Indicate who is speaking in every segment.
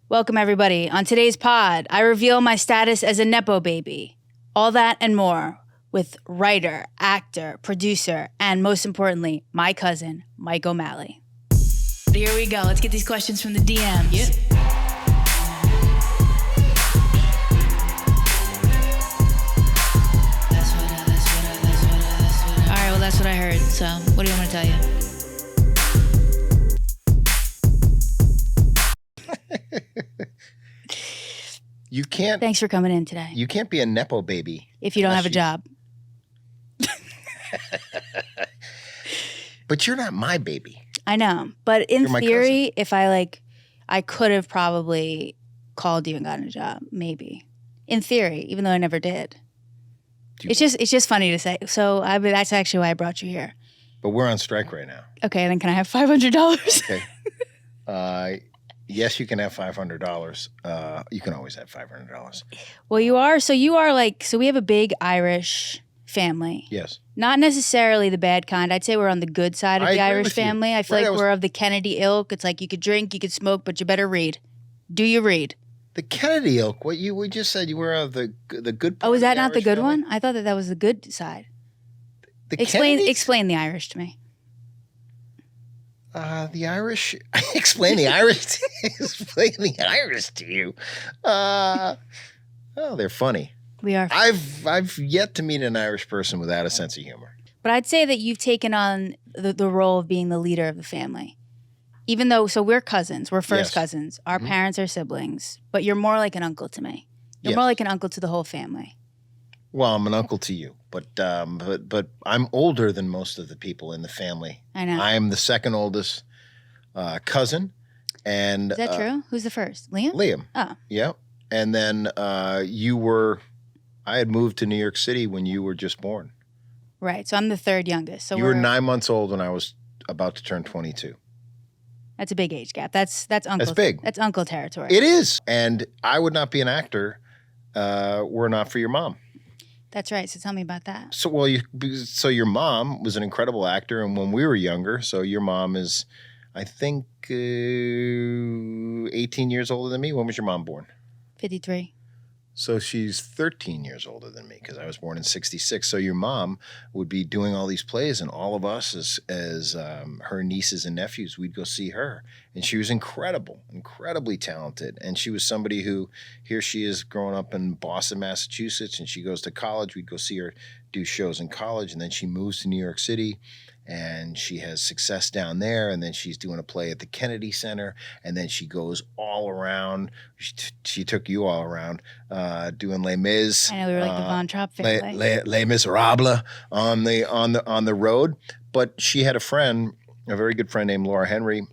Speaker 1: Welcome, everybody. On today's pod, I reveal my status as a Nepo baby. All that and more with writer, actor, producer, and most importantly, my cousin, Mike O'Malley. Here we go. Let's get these questions from the DMs. Yep. All right, well, that's what I heard. So what do you want me to tell you?
Speaker 2: You can't.
Speaker 1: Thanks for coming in today.
Speaker 2: You can't be a Nepo baby
Speaker 1: if you don't have a job.
Speaker 2: But you're not my baby.
Speaker 1: I know. But in theory,
Speaker 2: cousin.
Speaker 1: if I could have probably called you and gotten a job, maybe. In theory, even though I never did. It's just funny to say. So that's actually why I brought you here.
Speaker 2: But we're on strike right now.
Speaker 1: Okay, then can I have $500?
Speaker 2: Okay. Yes, you can have $500. You can always have $500.
Speaker 1: Well, you are so we have a big Irish family.
Speaker 2: Yes.
Speaker 1: Not necessarily the bad kind. I'd say we're on the good side of the Irish family.
Speaker 2: You.
Speaker 1: I feel like we're of the Kennedy ilk. It's like you could drink, you could smoke, but you better read. Do you read?
Speaker 2: The Kennedy ilk. We just said you were of the good part.
Speaker 1: Oh, is that not the good
Speaker 2: family?
Speaker 1: one? I thought that was the good side.
Speaker 2: Explain
Speaker 1: the Irish to me.
Speaker 2: The Irish. Explain the Irish. Explain the Irish to you. Oh, they're funny.
Speaker 1: We are.
Speaker 2: I've yet to meet an Irish person without a sense of humor.
Speaker 1: But I'd say that you've taken on the role of being the leader of the family. Even though, so we're cousins. We're first cousins. Our parents are siblings. But you're more like an uncle to me. You're more like an uncle to the whole family.
Speaker 2: Well, I'm an uncle to you, but I'm older than most of the people in the family.
Speaker 1: I know.
Speaker 2: I'm the second oldest cousin, and
Speaker 1: is that true? Who's the first? Liam?
Speaker 2: Liam.
Speaker 1: Oh,
Speaker 2: yeah. And then I had moved to New York City when you were just born.
Speaker 1: Right. So I'm the third youngest. So
Speaker 2: you were 9 months old when I was about to turn 22.
Speaker 1: That's a big age gap. That's uncle.
Speaker 2: That's big.
Speaker 1: That's uncle territory.
Speaker 2: It is, and I would not be an actor were it not for your mom.
Speaker 1: That's right. So tell me about that.
Speaker 2: So your mom was an incredible actor, and when we were younger, so your mom is, I think, 18 years older than me. When was your mom born?
Speaker 1: 53.
Speaker 2: So she's 13 years older than me because I was born in 66. So your mom would be doing all these plays, and all of us as her nieces and nephews, we'd go see her. And she was incredible, incredibly talented. And she was somebody who, here she is growing up in Boston, Massachusetts, and she goes to college. We'd go see her do shows in college, and then she moves to New York City. And she has success down there, and then she's doing a play at the Kennedy Center, and then she goes all around. She took you all around doing Les Mis.
Speaker 1: I know we were like the Von Trapp family.
Speaker 2: Les Miserables on the road. But she had a very good friend named Laura Henry,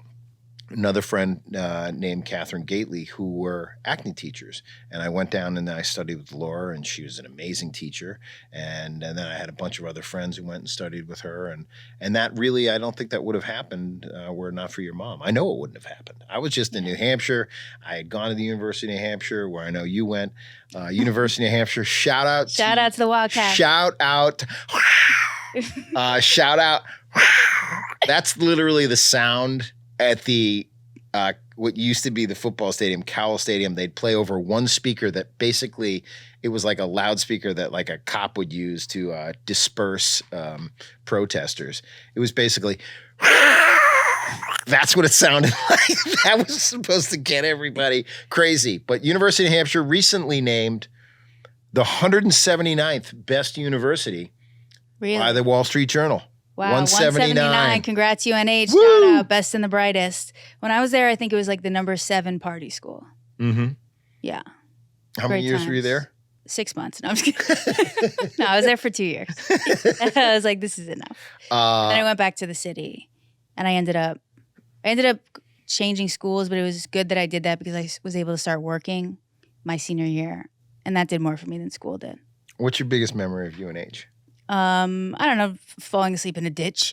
Speaker 2: another friend named Catherine Gately, who were acting teachers. And I went down and I studied with Laura, and she was an amazing teacher. And then I had a bunch of other friends who went and studied with her. And that really, I don't think that would have happened were it not for your mom. I know it wouldn't have happened. I was just in New Hampshire. I had gone to the University of New Hampshire, where I know you went. University of New Hampshire, shout out to the Wildcats. Shout out. Shout out. That's literally the sound at the what used to be the football stadium, Cowell Stadium. They'd play over one speaker that basically it was like a loudspeaker that like a cop would use to disperse protesters. It was basically that's what it sounded like. That was supposed to get everybody crazy. But University of New Hampshire recently named the 179th best university by the Wall Street Journal.
Speaker 1: Wow,
Speaker 2: 179.
Speaker 1: Congrats, UNH.
Speaker 2: Woo!
Speaker 1: Shout out, best and the brightest. When I was there, I think it was like the number 7 party school.
Speaker 2: Mm-hmm.
Speaker 1: Yeah.
Speaker 2: How many years were you there?
Speaker 1: 6 months. No, I'm just kidding. No, I was there for 2 years. I was like, this is enough. Then I went back to the city, and I ended up changing schools, but it was good that I did that because I was able to start working my senior year, and that did more for me than school did.
Speaker 2: What's your biggest memory of UNH?
Speaker 1: I don't know, falling asleep in a ditch.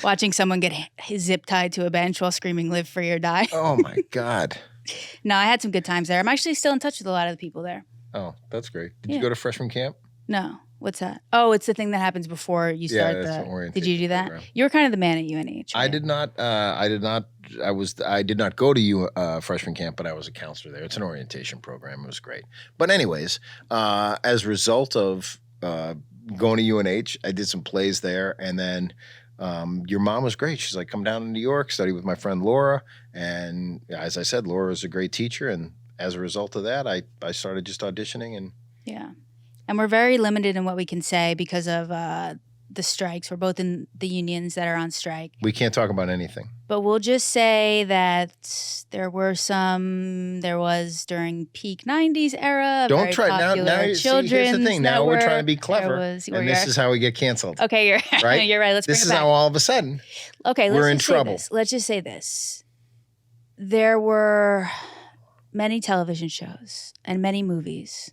Speaker 1: Watching someone get zip tied to a bench while screaming, "Live free or die."
Speaker 2: Oh my God.
Speaker 1: No, I had some good times there. I'm actually still in touch with a lot of the people there.
Speaker 2: Oh, that's great. Did you go to freshman camp?
Speaker 1: No. What's that? Oh, it's the thing that happens before you start
Speaker 2: it's
Speaker 1: the.
Speaker 2: an orientation
Speaker 1: Did you do that?
Speaker 2: program.
Speaker 1: You were kind of the man at UNH.
Speaker 2: I
Speaker 1: right?
Speaker 2: did not. I did not. I did not go to freshman camp, but I was a counselor there. It's an orientation program. It was great. But anyways, as a result of going to UNH, I did some plays there, and then your mom was great. She's like, come down to New York, study with my friend Laura, and as I said, Laura is a great teacher, and as a result of that, I started just auditioning and.
Speaker 1: Yeah. And we're very limited in what we can say because of the strikes. We're both in the unions that are on strike.
Speaker 2: We can't talk about anything.
Speaker 1: But we'll just say that there was during peak 90s era.
Speaker 2: Don't try now. Here's the thing. Now we're trying to be clever, and this is how we get canceled.
Speaker 1: Okay, you're right. You're right.
Speaker 2: This is how all of a sudden.
Speaker 1: Okay,
Speaker 2: we're in trouble.
Speaker 1: Let's just say this: there were many television shows and many movies.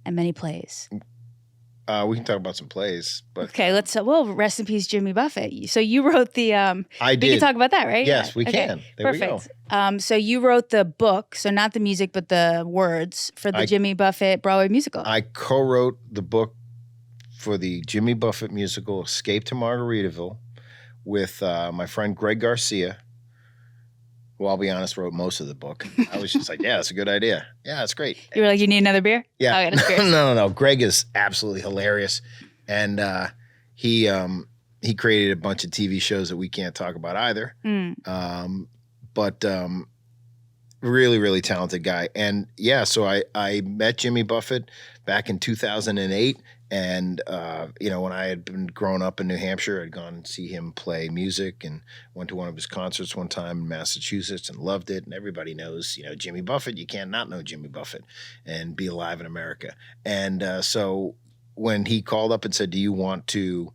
Speaker 1: And many plays.
Speaker 2: We can talk about some plays, but
Speaker 1: okay. Let's. Well, rest in peace, Jimmy Buffett. So you wrote the.
Speaker 2: I did.
Speaker 1: We can talk about that, right?
Speaker 2: Yes, we can. There
Speaker 1: Perfect. We go. So you wrote the book, so not the music, but the words for the Jimmy Buffett Broadway musical.
Speaker 2: I co-wrote the book for the Jimmy Buffett musical, "Escape to Margaritaville," with my friend Greg Garcia. Well, I'll be honest, wrote most of the book. I was just like, yeah, that's a good idea. Yeah, it's great.
Speaker 1: You were like, you need another beer?
Speaker 2: Yeah.
Speaker 1: Oh, I
Speaker 2: no. Greg is absolutely hilarious. And he created a bunch of TV shows that we can't talk about either. But really, really talented guy. And yeah, so I met Jimmy Buffett back in 2008. And, when I had been growing up in New Hampshire, I'd gone and see him play music and went to one of his concerts one time in Massachusetts and loved it. And everybody knows, Jimmy Buffett, you can't not know Jimmy Buffett and be alive in America. And so when he called up and said, do you want to,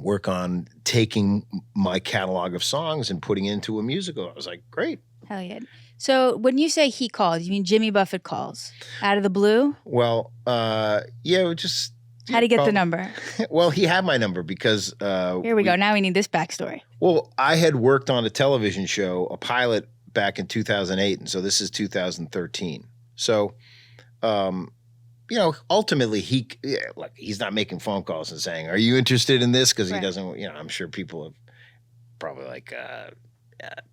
Speaker 2: work on taking my catalog of songs and putting it into a musical, I was like, great.
Speaker 1: Hell yeah. So when you say he calls, you mean Jimmy Buffett calls out of the blue?
Speaker 2: Well, just.
Speaker 1: How'd he get the number?
Speaker 2: Well, he had my number because.
Speaker 1: Here we go. Now we need this backstory.
Speaker 2: Well, I had worked on a television show, a pilot back in 2008. And so this is 2013. So, ultimately he's not making phone calls and saying, are you interested in this? Because he doesn't, I'm sure people have probably like,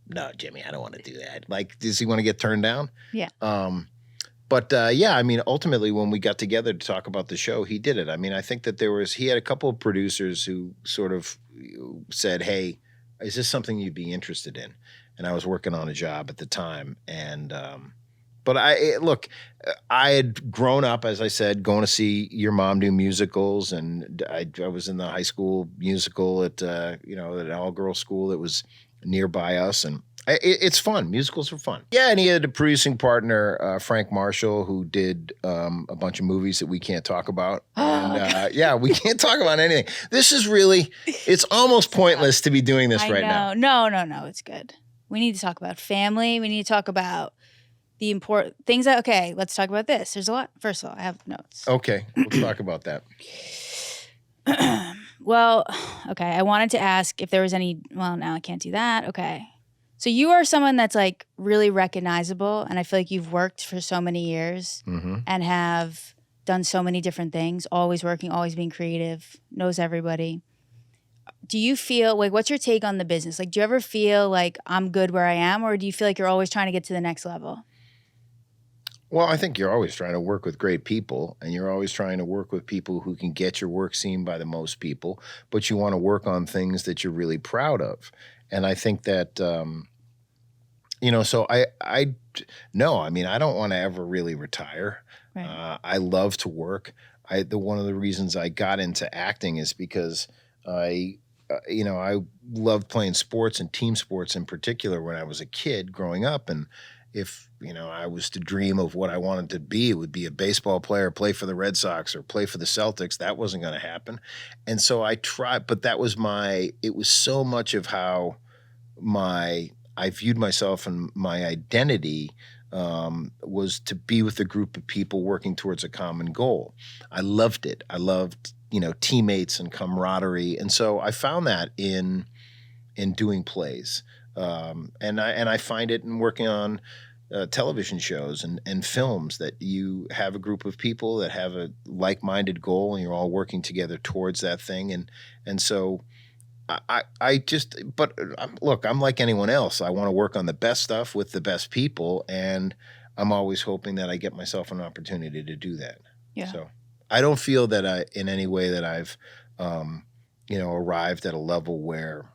Speaker 2: no, Jimmy, I don't want to do that. Like, does he want to get turned down?
Speaker 1: Yeah.
Speaker 2: Ultimately, when we got together to talk about the show, he did it. I mean, I think that he had a couple of producers who sort of said, hey, is this something you'd be interested in? And I was working on a job at the time. And, but I had grown up, as I said, going to see your mom do musicals. And I was in the high school musical at an all-girls school that was nearby us, and it's fun. Musicals are fun. Yeah, and he had a producing partner, Frank Marshall, who did a bunch of movies that we can't talk about. And we can't talk about anything. This is really, it's almost pointless to be doing this now.
Speaker 1: No, it's good. We need to talk about family. We need to talk about the important things okay, let's talk about this. There's a lot. First of all, I have notes.
Speaker 2: Okay, let's talk about that.
Speaker 1: Well, okay. I wanted to ask if there was any. Well, now I can't do that. Okay. So you are someone that's like really recognizable, and I feel like you've worked for so many years and have done so many different things, always working, always being creative, knows everybody. Do you feel like, what's your take on the business? Like, do you ever feel like I'm good where I am, or do you feel like you're always trying to get to the next level?
Speaker 2: Well, I think you're always trying to work with great people, and you're always trying to work with people who can get your work seen by the most people, but you want to work on things that you're really proud of. And I think that, so I don't want to ever really retire. Right. I love to work. One of the reasons I got into acting is because I loved playing sports and team sports in particular when I was a kid growing up. And if, I was to dream of what I wanted to be, it would be a baseball player, play for the Red Sox or play for the Celtics. That wasn't going to happen. And so I tried, but it was so much of how I viewed myself, and my identity was to be with a group of people working towards a common goal. I loved it. I loved, teammates and camaraderie. And so I found that in doing plays. And I find it in working on, television shows and films, that you have a group of people that have a like-minded goal and you're all working together towards that thing. And so I just, but look, I'm like anyone else. I want to work on the best stuff with the best people, and I'm always hoping that I get myself an opportunity to do that.
Speaker 1: Yeah.
Speaker 2: So I don't feel that in any way that I've, arrived at a level where,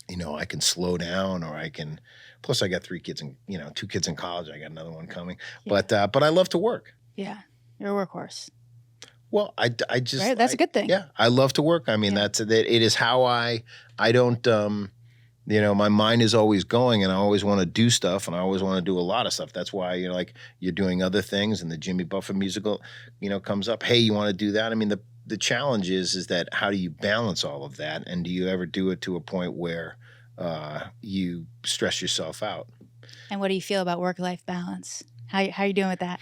Speaker 2: I can slow down, or I can. Plus, I got 3 kids and 2 kids in college. I got another one coming. Yeah. But I love to work.
Speaker 1: Yeah, you're a workhorse.
Speaker 2: Well, I just
Speaker 1: right. That's a good thing.
Speaker 2: Yeah, I love to work. I mean, that it is how I don't. My mind is always going, and I always want to do stuff, and I always want to do a lot of stuff. That's why you're doing other things, and the Jimmy Buffett musical, comes up. Hey, you want to do that? I mean, the challenge is that how do you balance all of that, and do you ever do it to a point where you stress yourself out?
Speaker 1: And what do you feel about work-life balance? How are you doing with that?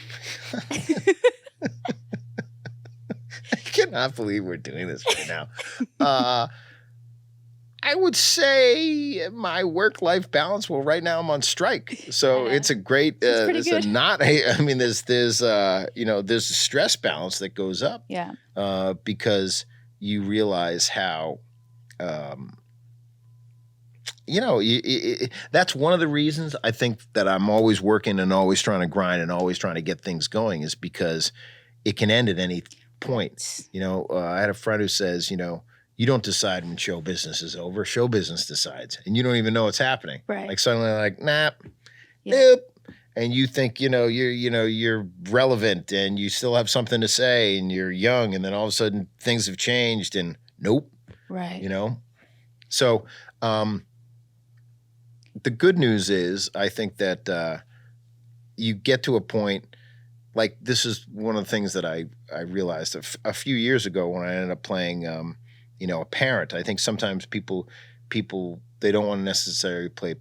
Speaker 2: I cannot believe we're doing this right now. I would say my work-life balance. Well, right now I'm on strike, so it's a great. It's a not. I mean, there's a stress balance that goes up.
Speaker 1: Yeah.
Speaker 2: Because you realize how. That's one of the reasons I think that I'm always working and always trying to grind and always trying to get things going, is because it can end at any point. I had a friend who says, you don't decide when show business is over. Show business decides, and you don't even know what's happening.
Speaker 1: Right.
Speaker 2: Like suddenly, nope, and you think you're relevant and you still have something to say and you're young, and then all of a sudden things have changed and nope.
Speaker 1: Right.
Speaker 2: So the good news is, I think that you get to a point. Like, this is one of the things that I realized a few years ago when I ended up playing, a parent. I think sometimes people they don't want to necessarily play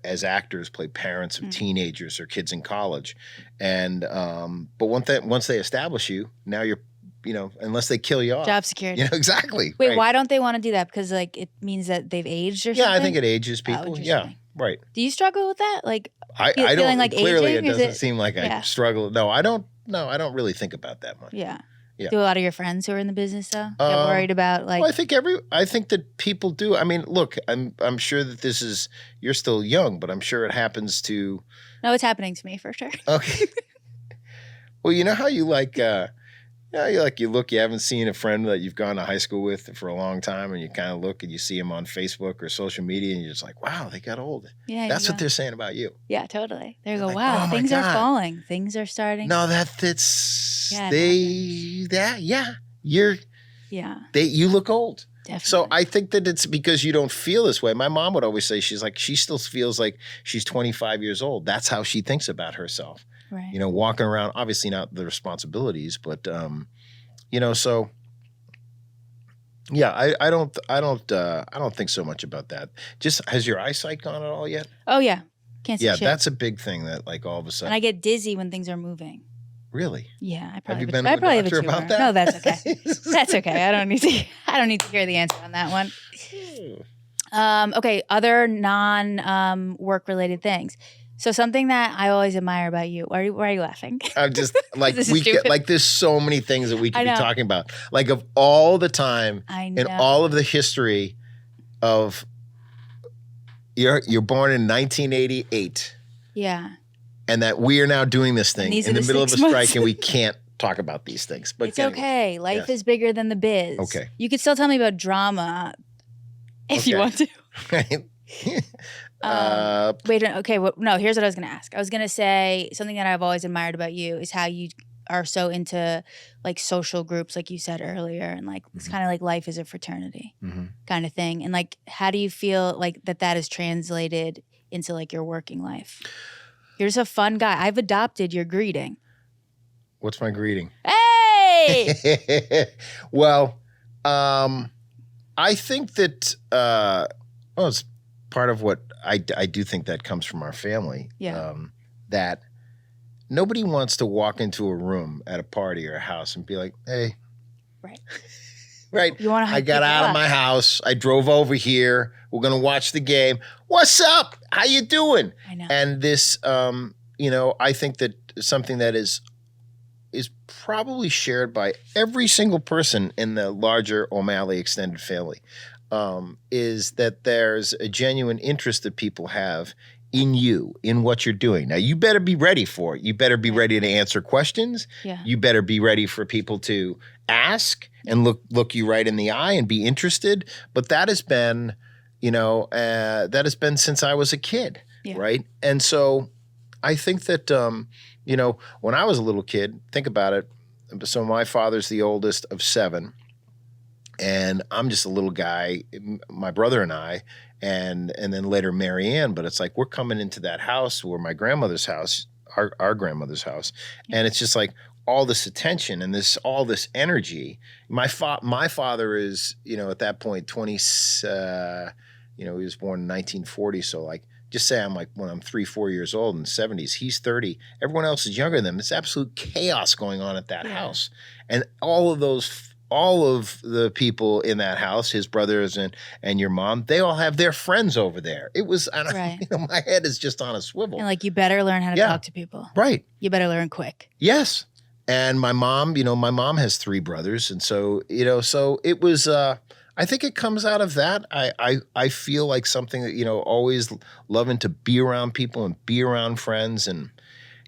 Speaker 2: as actors, play parents of teenagers or kids in college, and but once they establish you, now you're unless they kill you off,
Speaker 1: job security.
Speaker 2: Exactly.
Speaker 1: Wait,
Speaker 2: right.
Speaker 1: Why don't they want to do that? Because it means that they've aged or something?
Speaker 2: Yeah, I think it ages people. Yeah, right.
Speaker 1: Do you struggle with that? Like,
Speaker 2: I don't.
Speaker 1: Feeling like
Speaker 2: Clearly,
Speaker 1: aging?
Speaker 2: it doesn't seem like I struggle. No, I don't. No, I don't really think about that much.
Speaker 1: Yeah.
Speaker 2: Yeah.
Speaker 1: Do a lot of your friends who are in the business though get worried about
Speaker 2: Well, I think that people do. I mean, look, I'm sure that you're still young, but I'm sure it happens to.
Speaker 1: No, it's happening to me for sure.
Speaker 2: Okay. Well, you know how you you haven't seen a friend that you've gone to high school with for a long time, and you kind of look and you see them on Facebook or social media, and you're just like, wow, they got old.
Speaker 1: Yeah,
Speaker 2: that's what they're saying about you.
Speaker 1: Yeah, totally. They go,
Speaker 2: like,
Speaker 1: wow,
Speaker 2: oh
Speaker 1: things are falling. Things are starting.
Speaker 2: No, that's you look old.
Speaker 1: Definitely.
Speaker 2: So I think that it's because you don't feel this way. My mom would always say, she still feels like she's 25 years old. That's how she thinks about herself.
Speaker 1: Right.
Speaker 2: Walking around, obviously not the responsibilities, but so yeah, I don't think so much about that. Just, has your eyesight gone at all yet?
Speaker 1: Oh yeah. Can't see shit.
Speaker 2: That's a big thing that all of a sudden.
Speaker 1: And I get dizzy when things are moving.
Speaker 2: Really?
Speaker 1: Yeah, I
Speaker 2: Have
Speaker 1: probably
Speaker 2: you been to a doctor about that?
Speaker 1: No, that's okay. That's okay. I don't need to hear the answer on that one. Okay, other non-work related things. So something that I always admire about you. Why are you laughing?
Speaker 2: I'm just there's so many things that we could be talking about. Like, of all the time in all of the history of you're born in 1988.
Speaker 1: Yeah.
Speaker 2: And that we are now doing this thing in the middle of a strike, and we can't talk about these things. But
Speaker 1: it's okay. Life is bigger than the biz.
Speaker 2: Okay.
Speaker 1: You could still tell me about drama if you want to.
Speaker 2: Right.
Speaker 1: Wait. Okay. No. Here's what I was going to ask. I was going to say something that I've always admired about you is how you are so into social groups, like you said earlier, and it's kind of like life is a fraternity kind of thing. And how do you feel that is translated into your working life? You're just a fun guy. I've adopted your greeting.
Speaker 2: What's my greeting?
Speaker 1: Hey!
Speaker 2: Well, I think that it's part of what I do think that comes from our family.
Speaker 1: Yeah.
Speaker 2: That nobody wants to walk into a room at a party or a house and be like, hey.
Speaker 1: Right.
Speaker 2: Right.
Speaker 1: You want to
Speaker 2: I got out of my house. I drove over here. We're going to watch the game. What's up? How you doing?
Speaker 1: I know.
Speaker 2: And this, I think that something that is probably shared by every single person in the larger O'Malley extended family, is that there's a genuine interest that people have in you, in what you're doing. Now, you better be ready for it. You better be ready to answer questions.
Speaker 1: Yeah.
Speaker 2: You better be ready for people to ask and look you right in the eye and be interested. But that has been, since I was a kid, right? And so I think that, when I was a little kid, think about it. So my father's the oldest of 7, and I'm just a little guy, my brother and I, and then later Mary Ann. But it's like we're coming into that house where my grandmother's house, our grandmother's house, and it's just like all this attention and all this energy. My father is, at that point 20. He was born in 1940, so like. Just say I'm like when I'm 3-4 years old in the 70s, he's 30. Everyone else is younger than him. It's absolute chaos going on at that house. And all of the people in that house, his brothers and your mom, they all have their friends over there. It was, my head is just on a swivel.
Speaker 1: And like, you better learn how to talk to people.
Speaker 2: Right.
Speaker 1: You better learn quick.
Speaker 2: Yes. And my mom has 3 brothers. And so, so it was, I think it comes out of that. I feel like something that, always loving to be around people and be around friends. And,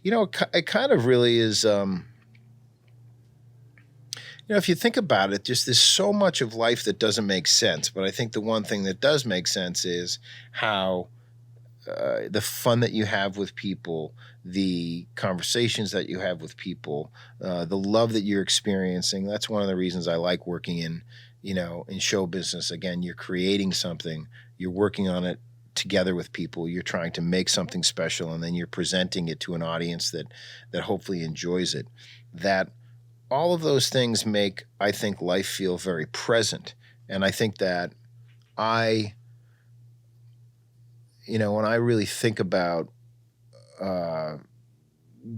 Speaker 2: it kind of really is, if you think about it, just there's so much of life that doesn't make sense. But I think the one thing that does make sense is how the fun that you have with people, the conversations that you have with people, the love that you're experiencing. That's one of the reasons I like working in show business. Again, you're creating something, you're working on it together with people, you're trying to make something special, and then you're presenting it to an audience that hopefully enjoys it. That all of those things make, I think, life feel very present. And I think that when I really think about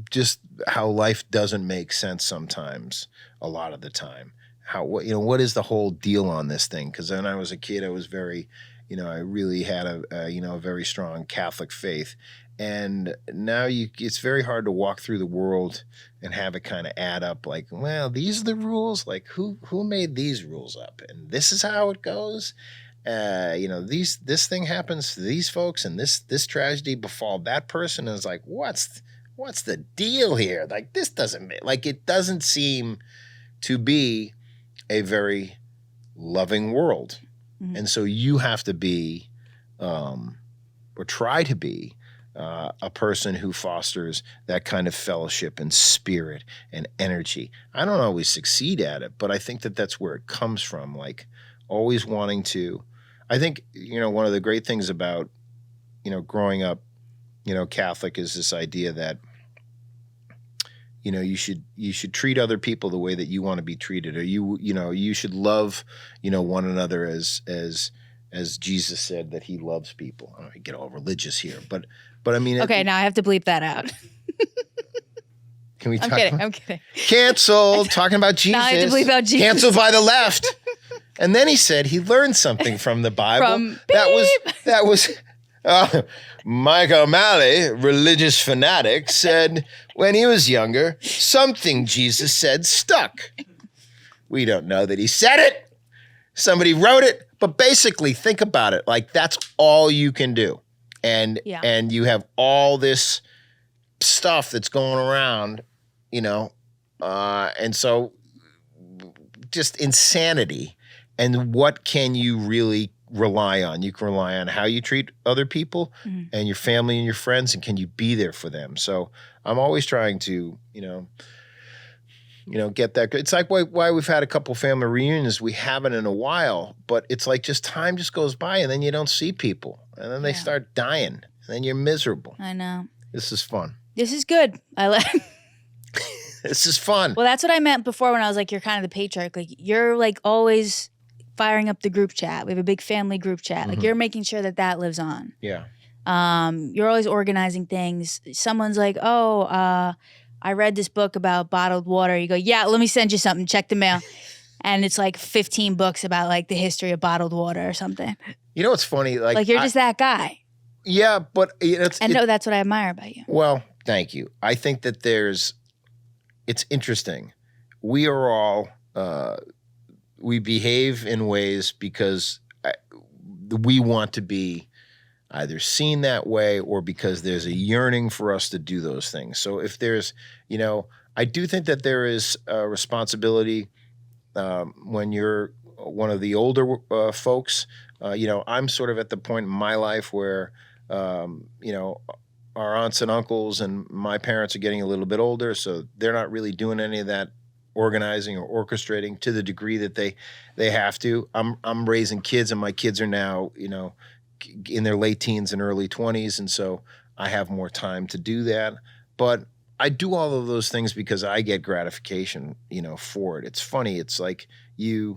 Speaker 2: just how life doesn't make sense sometimes, a lot of the time, what is the whole deal on this thing? Because when I was a kid, I was very, I really had a very strong Catholic faith. And now it's very hard to walk through the world and have it kind of add up like, well, these are the rules. Like who made these rules up? And this is how it goes. This thing happens to these folks, and this tragedy befall that person. And it's like, what's the deal here? Like, this doesn't it doesn't seem to be a very loving world. Mm-hmm. And so you have to be, or try to be, a person who fosters that kind of fellowship and spirit and energy. I don't always succeed at it, but I think that that's where it comes from. Like always wanting to, I think, one of the great things about, growing up, Catholic is this idea that, you should treat other people the way that you want to be treated, or you should love, one another as Jesus said that he loves people. I don't know, I get all religious here, but I mean.
Speaker 1: Okay, now I have to bleep that out.
Speaker 2: Can we?
Speaker 1: I'm kidding.
Speaker 2: Canceled. Talking about Jesus.
Speaker 1: Now I have to bleep out Jesus.
Speaker 2: Canceled by the left. And then he said he learned something from the Bible. That was. Mike O'Malley, religious fanatic, said when he was younger, something Jesus said stuck. We don't know that he said it. Somebody wrote it. But basically, think about it. Like, that's all you can do. And you have all this stuff that's going around, and so just insanity. And what can you really rely on? You can rely on how you treat other people and your family and your friends, and can you be there for them? So I'm always trying to, get that. It's like why we've had a couple family reunions. We haven't in a while, but it's like just time just goes by, and then you don't see people, and then they start dying, and then you're miserable.
Speaker 1: I know.
Speaker 2: This is fun.
Speaker 1: This is good. I like.
Speaker 2: This is fun.
Speaker 1: Well, that's what I meant before when I was like, you're kind of the patriarch. Like, you're like always firing up the group chat. We have a big family group chat. Like, you're making sure that lives on.
Speaker 2: Yeah.
Speaker 1: You're always organizing things. Someone's like, I read this book about bottled water. You go, yeah, let me send you something. Check the mail. and it's like 15 books about like the history of bottled water or something.
Speaker 2: You know what's funny?
Speaker 1: Like you're just that guy.
Speaker 2: Yeah, but
Speaker 1: no, that's what I admire about you.
Speaker 2: Well, thank you. I think that it's interesting. We are all, we behave in ways because we want to be either seen that way or because there's a yearning for us to do those things. So if there's, I do think that there is a responsibility when you're one of the older folks. I'm sort of at the point in my life where, our aunts and uncles and my parents are getting a little bit older, so they're not really doing any of that organizing or orchestrating to the degree that they have to. I'm raising kids, and my kids are now, in their late teens and early 20s, and so I have more time to do that. But I do all of those things because I get gratification, for it. It's funny. It's like the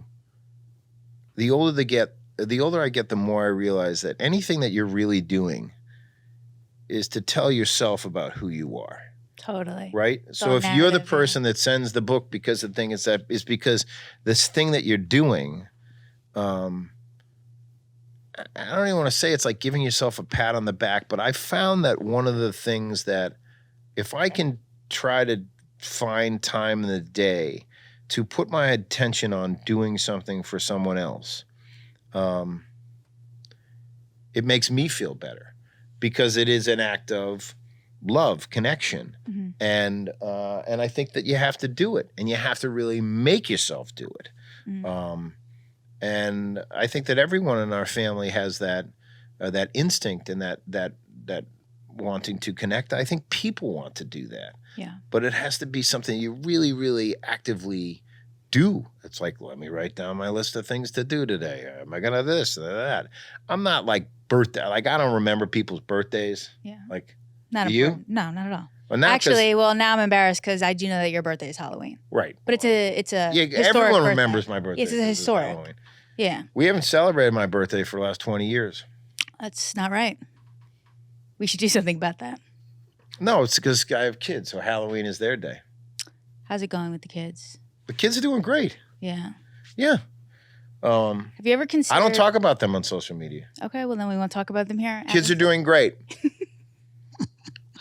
Speaker 2: older I get, the more I realize that anything that you're really doing is to tell yourself about who you are.
Speaker 1: Totally.
Speaker 2: Right? So if you're the person that sends the book because the thing is because this thing that you're doing, I don't even want to say it's like giving yourself a pat on the back, but I found that one of the things that if I can try to find time in the day to put my attention on doing something for someone else, it makes me feel better because it is an act of love, connection.
Speaker 1: Mm-hmm.
Speaker 2: And I think that you have to do it, and you have to really make yourself do it.
Speaker 1: Mm-hmm.
Speaker 2: And I think that everyone in our family has that instinct and that wanting to connect. I think people want to do that.
Speaker 1: Yeah.
Speaker 2: But it has to be something you really, really actively do. It's like, let me write down my list of things to do today. Am I gonna this or that? I'm not like birthday. Like I don't remember people's birthdays.
Speaker 1: Yeah.
Speaker 2: Like,
Speaker 1: not
Speaker 2: do
Speaker 1: important.
Speaker 2: you?
Speaker 1: No, not at all.
Speaker 2: Well,
Speaker 1: actually, now I'm embarrassed because I do know that your birthday is Halloween.
Speaker 2: Right.
Speaker 1: But it's a historic
Speaker 2: everyone
Speaker 1: birthday.
Speaker 2: remembers my birthday.
Speaker 1: It's a historic.
Speaker 2: Halloween.
Speaker 1: Yeah.
Speaker 2: We haven't celebrated my birthday for the last 20 years.
Speaker 1: That's not right. We should do something about that.
Speaker 2: No, it's because I have kids, so Halloween is their day.
Speaker 1: How's it going with the kids?
Speaker 2: The kids are doing great.
Speaker 1: Yeah.
Speaker 2: Yeah.
Speaker 1: Have you ever considered...
Speaker 2: I don't talk about them on social media.
Speaker 1: Okay, well then we won't talk about them here.
Speaker 2: Kids are doing great.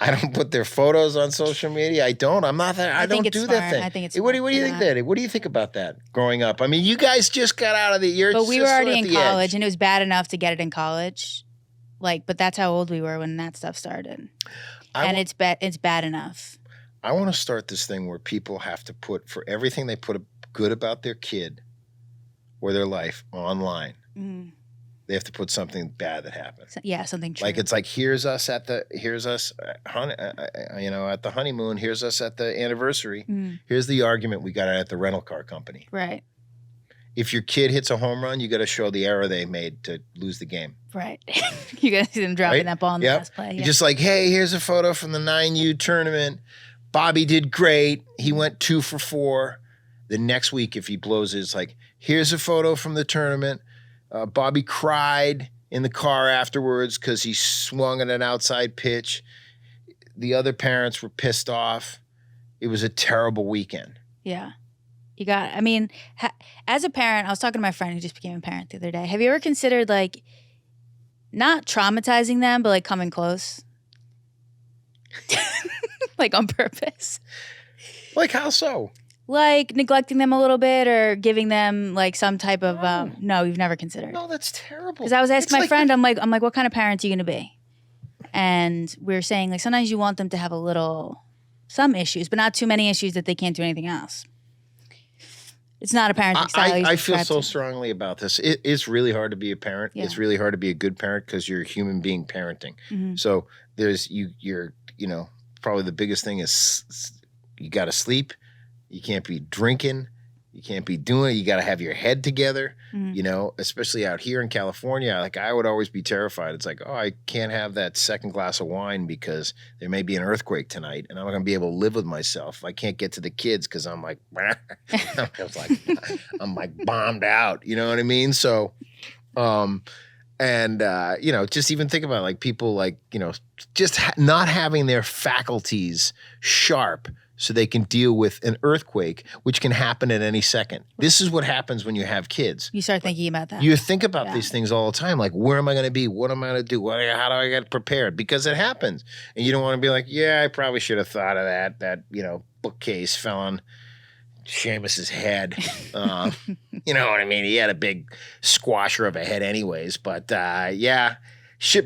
Speaker 2: I don't put their photos on social media. I don't. I'm not that. I don't do
Speaker 1: smart.
Speaker 2: that thing.
Speaker 1: I think it's
Speaker 2: What do you think, Daddy? What do you think about that growing up? I mean, you guys just got out of the year.
Speaker 1: But we were already in college, and it was bad enough to get it in college. But that's how old we were when that stuff started. It's bad enough.
Speaker 2: I want to start this thing where people have to put, for everything they put good about their kid or their life online, they have to put something bad that happened.
Speaker 1: Yeah, something true.
Speaker 2: Like it's like here's us at the honeymoon. Here's us at the anniversary. Here's the argument we got at the rental car company.
Speaker 1: Right.
Speaker 2: If your kid hits a home run, you got to show the error they made to lose the game.
Speaker 1: Right. You got to see them dropping that ball in the last play. Yeah.
Speaker 2: You're just like, hey, here's a photo from the 9U tournament. Bobby did great. He went 2 for 4. The next week, if he blows it, it's like, here's a photo from the tournament. Bobby cried in the car afterwards because he swung at an outside pitch. The other parents were pissed off. It was a terrible weekend.
Speaker 1: Yeah. As a parent, I was talking to my friend who just became a parent the other day. Have you ever considered, like, not traumatizing them, but, like, coming close? Like, on purpose?
Speaker 2: Like, how so?
Speaker 1: Like, neglecting them a little bit or giving them, like, some type of, no, you've never considered.
Speaker 2: No, that's terrible.
Speaker 1: Because I was asking my friend, I'm like, what kind of parent are you going to be? And we were saying, like, sometimes you want them to have some issues, but not too many issues that they can't do anything else. It's not a parenting style.
Speaker 2: I feel so strongly about this. It's really hard to be a parent.
Speaker 1: Yeah.
Speaker 2: It's really hard to be a good parent because you're a human being parenting. Mm-hmm. So there's you're probably the biggest thing is you got to sleep. You can't be drinking. You can't be doing it. You got to have your head together, especially out here in California. Like I would always be terrified. It's like, oh, I can't have that second glass of wine because there may be an earthquake tonight and I'm not going to be able to live with myself. I can't get to the kids because I'm like, I'm like bombed out. You know what I mean? So, just even think about like people like, just not having their faculties sharp so they can deal with an earthquake, which can happen at any second. This is what happens when you have kids.
Speaker 1: You start thinking about that.
Speaker 2: You think about these things all the time, like, where am I going to be? What am I going to do? How do I get prepared? Because it happens. And you don't want to be like, yeah, I probably should have thought of that. That, bookcase fell on Seamus's head. You know what I mean? He had a big squasher of a head anyways. But,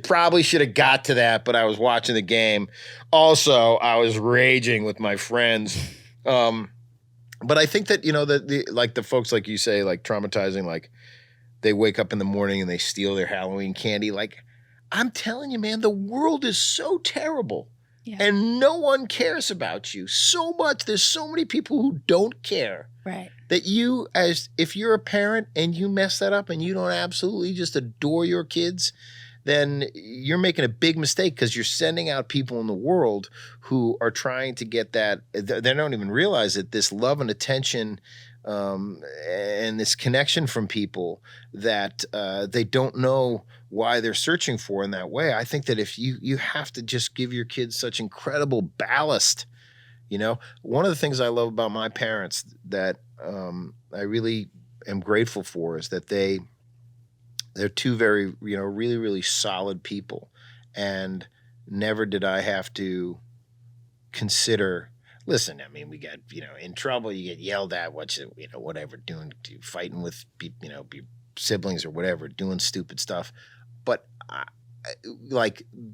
Speaker 2: probably should have got to that, but I was watching the game. Also, I was raging with my friends. But I think that, the folks, like you say, like traumatizing, like they wake up in the morning and they steal their Halloween candy. Like, I'm telling you, man, the world is so terrible. Yeah. And no one cares about you so much. There's so many people who don't care.
Speaker 1: Right.
Speaker 2: That if you're a parent and you mess that up and you don't absolutely just adore your kids, then you're making a big mistake, because you're sending out people in the world who are trying to get that. They don't even realize it, this love and attention and this connection from people that they don't know why they're searching for in that way. I think that if you have to just give your kids such incredible ballast. One of the things I love about my parents that I really am grateful for is that they're two very, really, really solid people. And never did I have to consider, listen, I mean, we got, in trouble, you get yelled at, whatever, fighting with, siblings or whatever, doing stupid stuff. But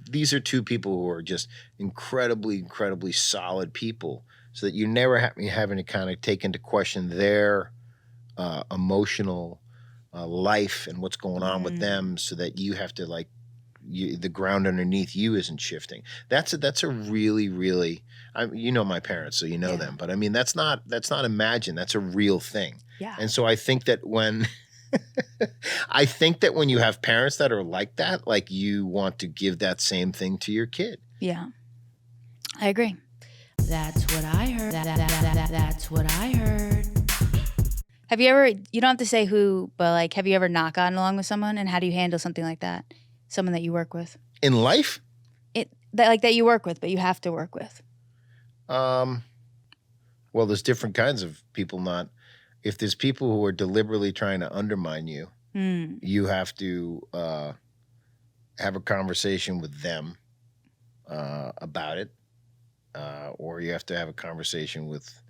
Speaker 2: these are two people who are just incredibly, incredibly solid people, so that you never having to kind of take into question their emotional life and what's going on with them, so that you have to the ground underneath you isn't shifting. That's a really, really, my parents, so them, but I mean, that's not imagined. That's a real thing.
Speaker 1: Yeah.
Speaker 2: And so I think that when when you have parents that are like that, like, you want to give that same thing to your kid.
Speaker 1: Yeah, I agree. That's what I heard. That's what I heard. Have you ever, you don't have to say who, but have you ever not gotten along with someone, and how do you handle something like that? Someone that you work with.
Speaker 2: In life?
Speaker 1: That you work with, but you have to work with.
Speaker 2: Well, there's different kinds of people. If there's people who are deliberately trying to undermine you, you have to have a conversation with them about it, or you have to have a conversation with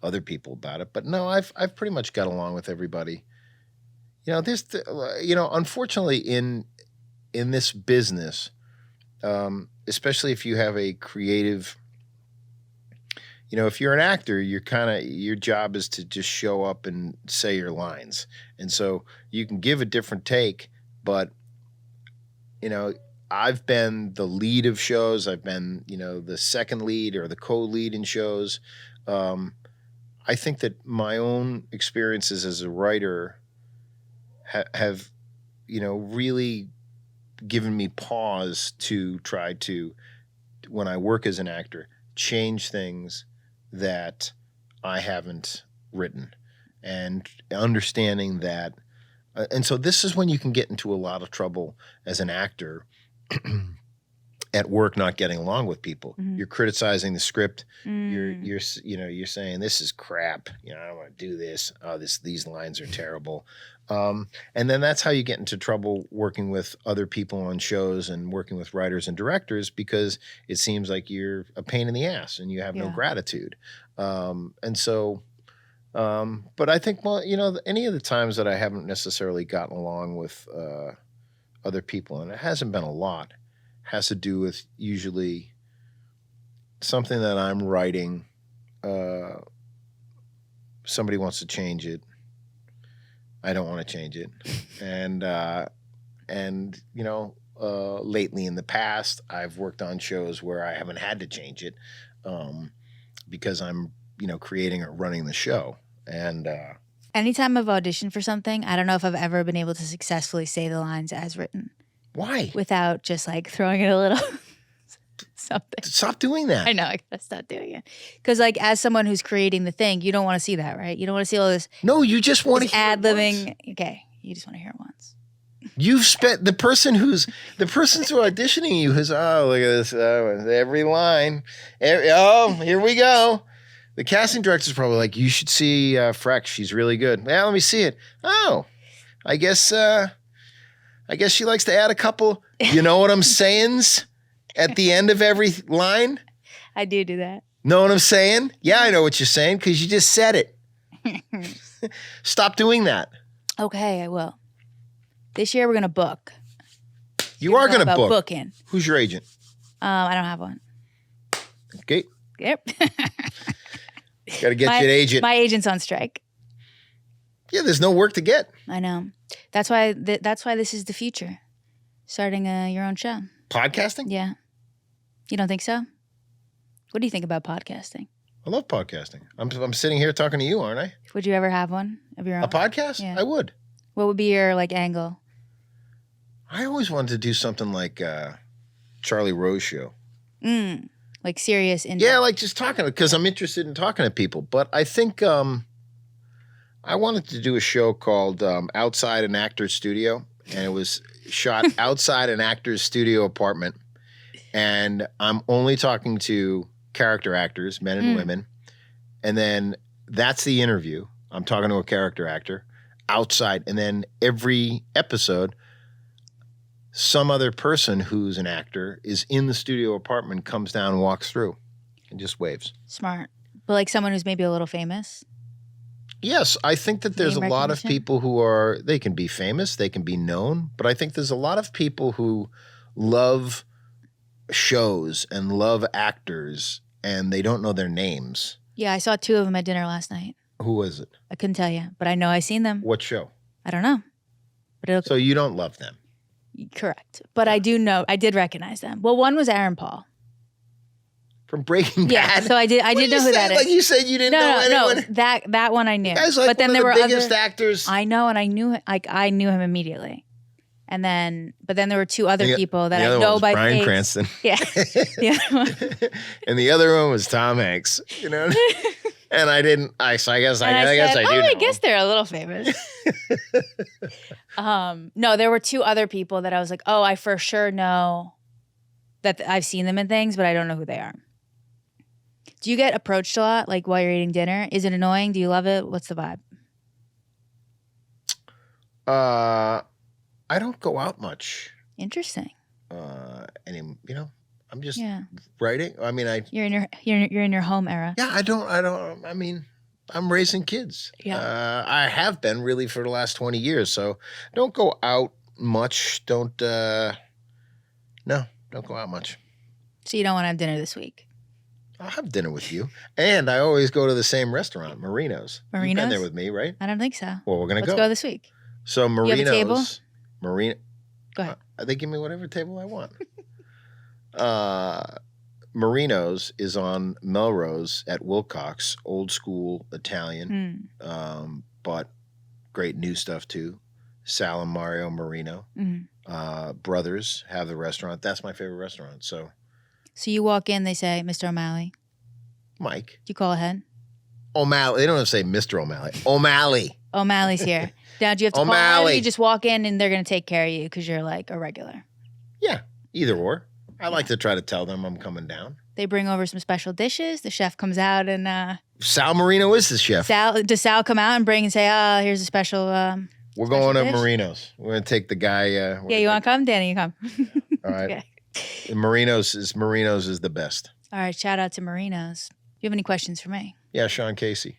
Speaker 2: other people about it. But no, I've pretty much got along with everybody. Unfortunately in this business, especially if you have a creative, if you're an actor, your job is to just show up and say your lines. And so you can give a different take, but, I've been the lead of shows. I've been, the second lead or the co-lead in shows. I think that my own experiences as a writer have, really given me pause to try to, when I work as an actor, change things that I haven't written, and understanding that. And so this is when you can get into a lot of trouble as an actor at work, not getting along with people. Mm-hmm. You're criticizing the script. You're saying, this is crap. I don't want to do this. Oh, these lines are terrible. And then that's how you get into trouble working with other people on shows and working with writers and directors, because it seems like you're a pain in the ass and you have no gratitude. And so, but I think, any of the times that I haven't necessarily gotten along with other people, and it hasn't been a lot, has to do with usually something that I'm writing. Somebody wants to change it. I don't want to change it. And lately in the past, I've worked on shows where I haven't had to change it because I'm, creating or running the show. And
Speaker 1: anytime I've auditioned for something, I don't know if I've ever been able to successfully say the lines as written.
Speaker 2: Why?
Speaker 1: Without just throwing it a little something.
Speaker 2: Stop doing that.
Speaker 1: I know. I gotta stop doing it. Because as someone who's creating the thing, you don't want to see that, right? You don't want to see all this.
Speaker 2: No, you just want to hear
Speaker 1: ad-libbing. Okay. You just want to hear it once.
Speaker 2: You've spent the person's auditioning you who's, oh, look at this, every line, here we go. The casting director's probably like, you should see Frex. She's really good. Yeah, let me see it. Oh, I guess she likes to add a couple. You know what I'm saying's at the end of every line.
Speaker 1: I do that.
Speaker 2: Know what I'm saying? Yeah, I know what you're saying because you just said it. Stop doing that.
Speaker 1: Okay, I will. This year we're gonna book.
Speaker 2: You are gonna book.
Speaker 1: Booking.
Speaker 2: Who's your agent?
Speaker 1: I don't have one.
Speaker 2: Okay.
Speaker 1: Yep.
Speaker 2: Got to get you an agent.
Speaker 1: My agent's on strike.
Speaker 2: Yeah, there's no work to get.
Speaker 1: I know. That's why. That's why this is the future. Starting your own show.
Speaker 2: Podcasting?
Speaker 1: Yeah. You don't think so? What do you think about podcasting?
Speaker 2: I love podcasting. I'm sitting here talking to you, aren't I?
Speaker 1: Would you ever have one of your own?
Speaker 2: A podcast?
Speaker 1: Yeah.
Speaker 2: I would.
Speaker 1: What would be your angle?
Speaker 2: I always wanted to do something like Charlie Rose show.
Speaker 1: Like serious.
Speaker 2: Yeah, like just talking, because I'm interested in talking to people. But I think I wanted to do a show called Outside an Actor's Studio, and it was shot outside an actor's studio apartment. And I'm only talking to character actors, men and women. And then that's the interview. I'm talking to a character actor outside. And then every episode, some other person who's an actor is in the studio apartment, comes down and walks through and just waves.
Speaker 1: Smart. But like someone who's maybe a little famous?
Speaker 2: Yes, I think that there's a lot of people who they can be famous, they can be known, but I think there's a lot of people who love shows and love actors and they don't know their names.
Speaker 1: Yeah, I saw 2 of them at dinner last night.
Speaker 2: Who was it?
Speaker 1: I couldn't tell you, but I know I seen them.
Speaker 2: What show?
Speaker 1: I don't know. But
Speaker 2: so you don't love them?
Speaker 1: Correct. But I do know, I did recognize them. Well, one was Aaron Paul.
Speaker 2: From Breaking Bad?
Speaker 1: Yeah, so I did know who that is.
Speaker 2: Like you said you didn't know anyone?
Speaker 1: No, that one I knew.
Speaker 2: The guy's like but then there were the biggest actors.
Speaker 1: I know, and I knew him immediately. But then there were 2 other people that I know by
Speaker 2: Bryan
Speaker 1: face.
Speaker 2: Cranston.
Speaker 1: Yeah. The other one.
Speaker 2: And the other one was Tom Hanks. You know? And I didn't. I guess I do.
Speaker 1: I guess they're a little famous. No, there were 2 other people that I was like, oh, I for sure know that I've seen them in things, but I don't know who they are. Do you get approached a lot, like while you're eating dinner? Is it annoying? Do you love it? What's the vibe?
Speaker 2: I don't go out much.
Speaker 1: Interesting.
Speaker 2: I'm just writing. I mean,
Speaker 1: you're in your home era.
Speaker 2: Yeah, I don't. I mean, I'm raising kids.
Speaker 1: Yeah.
Speaker 2: I have been really for the last 20 years. So don't go out much. Don't go out much.
Speaker 1: So you don't want to have dinner this week?
Speaker 2: I'll have dinner with you. And I always go to the same restaurant, Marino's.
Speaker 1: Marino's?
Speaker 2: You've been there with me, right?
Speaker 1: I don't think so.
Speaker 2: Well, we're going to go.
Speaker 1: Let's go this week.
Speaker 2: So Marino's.
Speaker 1: You have a table? Go ahead.
Speaker 2: They give me whatever table I want. Marino's is on Melrose at Wilcox, old school Italian, but great new stuff too. Sal and Mario Marino. Brothers have the restaurant. That's my favorite restaurant. So
Speaker 1: you walk in, they say, Mr. O'Malley.
Speaker 2: Mike.
Speaker 1: Do you call ahead?
Speaker 2: O'Malley. They don't have to say Mr. O'Malley. O'Malley.
Speaker 1: O'Malley's here. Now, do you have to call ahead, or you just walk in and they're going to take care of you because you're like a regular?
Speaker 2: Yeah, either or. I like to try to tell them I'm coming down.
Speaker 1: They bring over some special dishes. The chef comes out and...
Speaker 2: Sal Marino is the chef.
Speaker 1: Does Sal come out and bring and say, oh, here's a special...
Speaker 2: We're going to Marino's. We're going to take the guy...
Speaker 1: yeah, you want to come? Danny, you come.
Speaker 2: All right. Okay. Marino's is the best.
Speaker 1: All right, shout out to Marino's. Do you have any questions for me?
Speaker 2: Yeah, Sean Casey.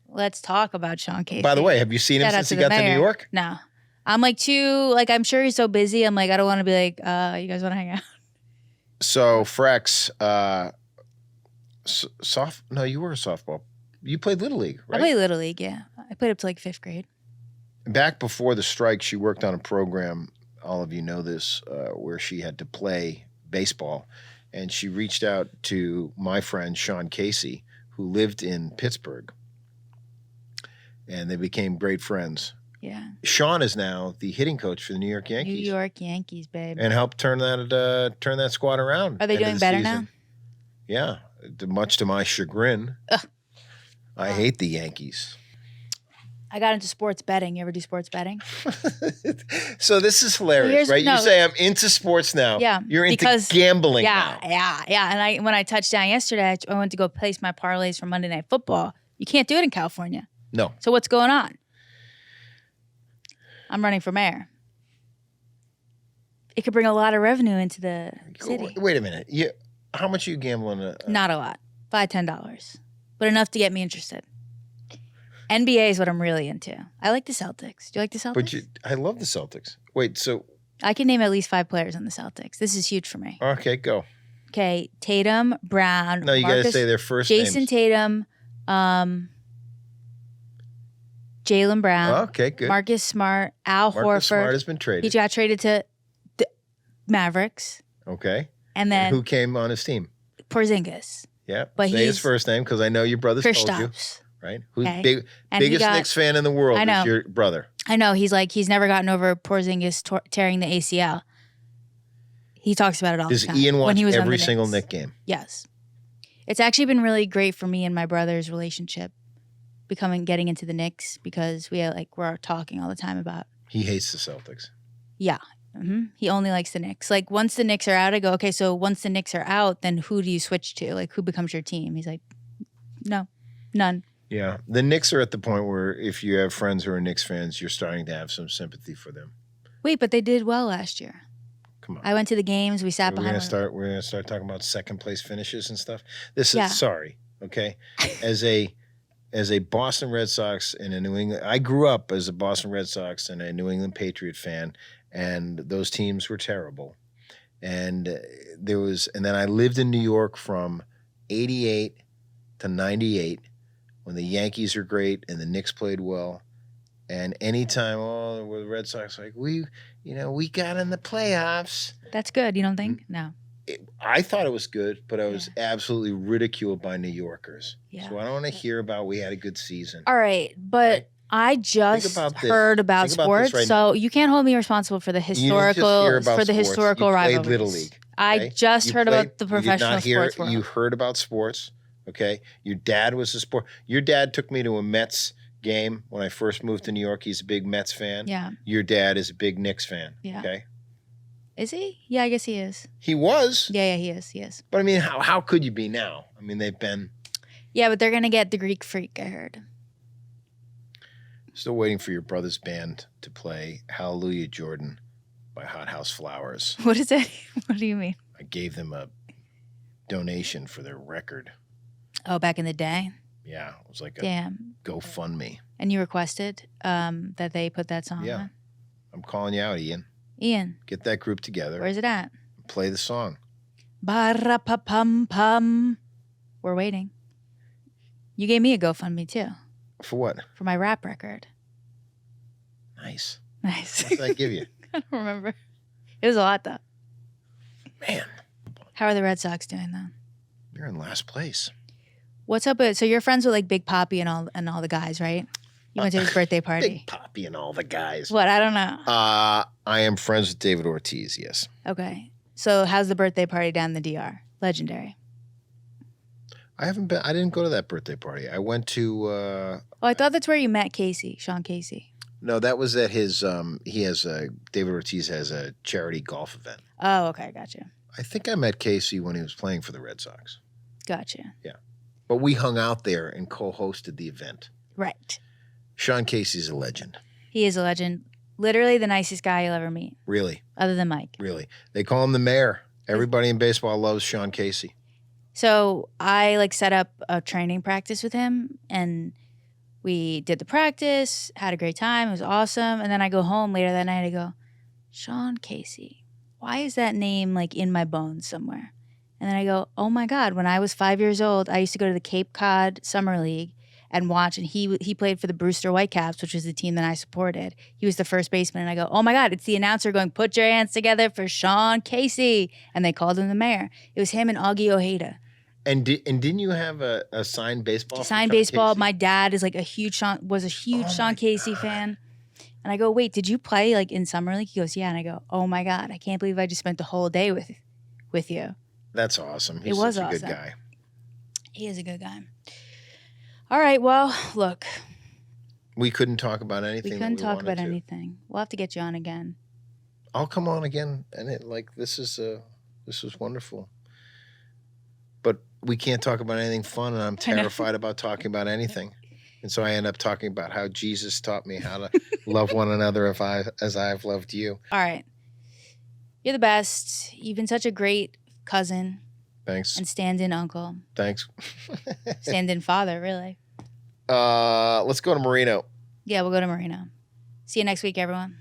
Speaker 1: Let's talk about Sean Casey.
Speaker 2: By the way, have you seen him since he got to New York?
Speaker 1: No. I'm like I'm sure he's so busy. I'm like, I don't want to be like, you guys want to hang out?
Speaker 2: So Frex, no, you were a softball. You played Little League, right?
Speaker 1: I played Little League, yeah. I played up to like 5th grade.
Speaker 2: Back before the strike, she worked on a program, all of you know this, where she had to play baseball. And she reached out to my friend Sean Casey, who lived in Pittsburgh. And they became great friends.
Speaker 1: Yeah. Sean
Speaker 2: is now the hitting coach for the New York Yankees.
Speaker 1: New York Yankees, babe.
Speaker 2: And helped turn that squad around.
Speaker 1: Are they doing better now?
Speaker 2: Yeah, much to my chagrin. Ugh. I hate the Yankees.
Speaker 1: I got into sports betting. You ever do sports betting?
Speaker 2: So this is hilarious, right? You say I'm into sports now.
Speaker 1: Yeah.
Speaker 2: You're into gambling now.
Speaker 1: Yeah. And when I touched down yesterday, I went to go place my parlays for Monday Night Football. You can't do it in California.
Speaker 2: No.
Speaker 1: So what's going on? I'm running for mayor. It could bring a lot of revenue into the city.
Speaker 2: Wait a minute. How much are you gambling?
Speaker 1: Not a lot. $5, $10. But enough to get me interested. NBA is what I'm really into. I like the Celtics. Do you like the Celtics?
Speaker 2: I love the Celtics. Wait, so...
Speaker 1: I can name at least 5 players on the Celtics. This is huge for me.
Speaker 2: Okay, go.
Speaker 1: Okay, Tatum, Brown,
Speaker 2: No, you got to say their first names.
Speaker 1: Jason Tatum, Jaylen Brown.
Speaker 2: Okay, good.
Speaker 1: Marcus Smart, Horford.
Speaker 2: Marcus Smart has been traded.
Speaker 1: He got traded to the Mavericks.
Speaker 2: Okay.
Speaker 1: And then...
Speaker 2: who came on his team?
Speaker 1: Porzingis.
Speaker 2: Yeah. But say his first name because I know your brother's told you. Right? Who's biggest Knicks fan in the world is your brother.
Speaker 1: I know. He's never gotten over Porzingis tearing the ACL. He talks about it all the time.
Speaker 2: Does Ian watch every single Knicks game?
Speaker 1: Yes. It's actually been really great for me and my brother's relationship getting into the Knicks because we're talking all the time about.
Speaker 2: He hates the Celtics.
Speaker 1: Yeah. Mm-hmm. He only likes the Knicks. Like once the Knicks are out, I go, okay, so once the Knicks are out, then who do you switch to? Like who becomes your team? He's like, no, none.
Speaker 2: Yeah. The Knicks are at the point where if you have friends who are Knicks fans, you're starting to have some sympathy for them.
Speaker 1: Wait, but they did well last year.
Speaker 2: Come on.
Speaker 1: I went to the games. We sat behind.
Speaker 2: We're gonna start talking about second place finishes and stuff. This is sorry, okay? As a Boston Red Sox and a New England, I grew up as a Boston Red Sox and a New England Patriot fan, and those teams were terrible. And then I lived in New York from '88 to '98. When the Yankees are great and the Knicks played well, and anytime, the Red Sox we got in the playoffs.
Speaker 1: That's good. You don't think? No.
Speaker 2: I thought it was good, but I was absolutely ridiculed by New Yorkers.
Speaker 1: Yeah.
Speaker 2: So I don't want to hear about we had a good season.
Speaker 1: All right, but I just heard about sports, so you can't hold me responsible for the historical rivalries.
Speaker 2: Played Little League.
Speaker 1: I just heard about the professional sports world.
Speaker 2: You heard about sports. Okay, your dad was a sport. Your dad took me to a Mets game when I first moved to New York. He's a big Mets fan.
Speaker 1: Yeah.
Speaker 2: Your dad is a big Knicks fan.
Speaker 1: Yeah.
Speaker 2: Okay.
Speaker 1: Is he? Yeah, I guess he is.
Speaker 2: He was.
Speaker 1: Yeah, he is. He is.
Speaker 2: But I mean, how could you be now? I mean, they've been.
Speaker 1: Yeah, but they're gonna get the Greek Freak. I heard.
Speaker 2: Still waiting for your brother's band to play "Hallelujah, Jordan" by Hot House Flowers.
Speaker 1: What is it? What do you mean?
Speaker 2: I gave them a donation for their record.
Speaker 1: Oh, back in the day?
Speaker 2: Yeah. It was like a GoFundMe.
Speaker 1: And you requested that they put that song on?
Speaker 2: I'm calling you out, Ian.
Speaker 1: Ian.
Speaker 2: Get that group together.
Speaker 1: Where's it at?
Speaker 2: Play the song.
Speaker 1: Ba-ra-pa-pum-pum. We're waiting. You gave me a GoFundMe, too.
Speaker 2: For what?
Speaker 1: For my rap record.
Speaker 2: Nice.
Speaker 1: Nice.
Speaker 2: What did I give you?
Speaker 1: I don't remember. It was a lot, though.
Speaker 2: Man.
Speaker 1: How are the Red Sox doing, though?
Speaker 2: You're in last place.
Speaker 1: What's up with, so you're friends with like Big Papi and all the guys, right? You went to his birthday party.
Speaker 2: Big Papi and all the guys.
Speaker 1: What? I don't know.
Speaker 2: I am friends with David Ortiz, yes.
Speaker 1: Okay. So how's the birthday party down in the DR? Legendary.
Speaker 2: I didn't go to that birthday party. I went to
Speaker 1: I thought that's where you met Casey, Sean Casey.
Speaker 2: No, that was at his David Ortiz has a charity golf event.
Speaker 1: Oh, okay, gotcha.
Speaker 2: I think I met Casey when he was playing for the Red Sox.
Speaker 1: Gotcha.
Speaker 2: Yeah. But we hung out there and co-hosted the event.
Speaker 1: Right.
Speaker 2: Sean Casey's a legend.
Speaker 1: He is a legend. Literally the nicest guy you'll ever meet.
Speaker 2: Really?
Speaker 1: Other than Mike.
Speaker 2: Really. They call him the mayor. Everybody in baseball loves Sean Casey.
Speaker 1: So I set up a training practice with him, and we did the practice, had a great time. It was awesome. And then I go home later that night. I go, Sean Casey, why is that name in my bones somewhere? And then I go, oh my God, when I was 5 years old, I used to go to the Cape Cod Summer League and watch, and he played for the Brewster Whitecaps, which was the team that I supported. He was the first baseman, and I go, oh my God, it's the announcer going, put your hands together for Sean Casey. And they called him the mayor. It was him and Augie Ojeda.
Speaker 2: And didn't you have a signed baseball?
Speaker 1: Signed baseball. Casey? My dad is a huge Sean Casey fan. And I go, wait, did you play in Summer League? He goes, yeah. And I go, oh my God, I can't believe I just spent the whole day with you.
Speaker 2: That's awesome. He's such a good guy.
Speaker 1: He is a good guy. All right, well, look,
Speaker 2: We couldn't talk about anything.
Speaker 1: We couldn't talk about
Speaker 2: to.
Speaker 1: anything. We'll have to get you on again.
Speaker 2: I'll come on again, and this is wonderful. But we can't talk about anything fun, and I'm terrified about talking about anything. And so I end up talking about how Jesus taught me how to love one another as I've loved you.
Speaker 1: All right. You're the best. You've been such a great cousin.
Speaker 2: Thanks.
Speaker 1: And stand-in uncle.
Speaker 2: Thanks.
Speaker 1: Stand-in father, really.
Speaker 2: Let's go to Marino.
Speaker 1: Yeah, we'll go to Marino. See you next week, everyone.